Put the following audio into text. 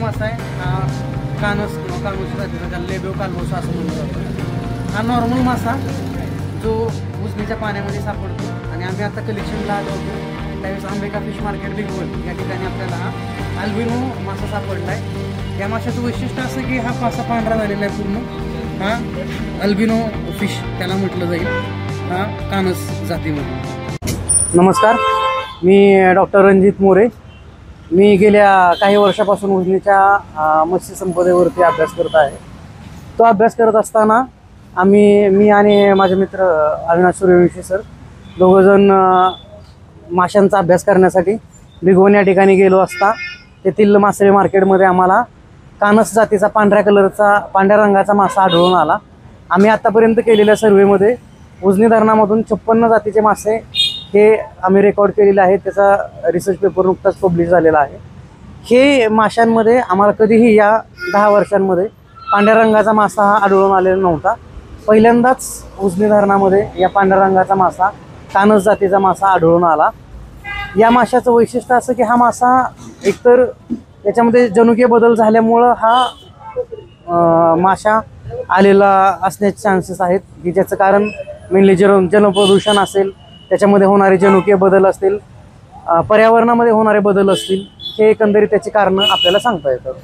मासा आहे, हा कानस किंवा कानोस जातीचा, त्याला लेबेव कालमोसा असं म्हणलं जातं. हा नॉर्मल मासा जो उजनीच्या पाण्यामध्ये सापडतो आणि आम्ही आता कलेक्शनला आलो होतो त्यावेळेस आंबेका फिश मार्केट बिगवल या ठिकाणी आपल्याला हा अल्बिनो मासा सापडला आहे. या माशाचं वैशिष्ट्य असं की हा मासा पांढरा झालेला आहे पूर्ण. हा अल्बिनो फिश त्याला म्हटलं जाईल, हा कानस जातीमध्ये. नमस्कार, मी डॉक्टर रणजित मोरे. मी गेल्या काही वर्षापासून उजनीच्या मत्स्य संपदेवरती अभ्यास करत आहे. तो अभ्यास करत असताना मी आणि माझे मित्र अविनाश सूर्यवंशी सर दोघंजण माशांचा अभ्यास करण्यासाठी बिगवण या ठिकाणी गेलो असता तेथील मासळी मार्केटमध्ये आम्हाला कानस जातीचा पांढऱ्या रंगाचा मासा आढळून आला. आम्ही आत्तापर्यंत केलेल्या सर्वेमध्ये उजनी धरणामधून 56 जातीचे मासे हे आम्ही रेकॉर्ड केलेले आहेत. त्याचा रिसर्च पेपर नुकताच पब्लिश झालेला आहे. हे माशांमध्ये आम्हाला कधीही या 10 वर्षांमध्ये पांढऱ्या रंगाचा मासा हा आढळून आलेला नव्हता. पहिल्यांदाच उजनी धरणामध्ये या पांढऱ्या रंगाचा मासा कानस जातीचा मासा आढळून आला. या माशाचं वैशिष्ट्य असं की हा मासा एकतर याच्यामध्ये जनुकीय बदल झाल्यामुळं हा मासा आलेला असण्याचे चान्सेस आहेत, की ज्याचं कारण मेनली जलप्रदूषण असेल, त्याच्यामध्ये होणारे जनुकीय बदल असतील, पर्यावरणामध्ये होणारे बदल असतील, हे एकंदरीत त्याची कारणं आपल्याला सांगता येतात.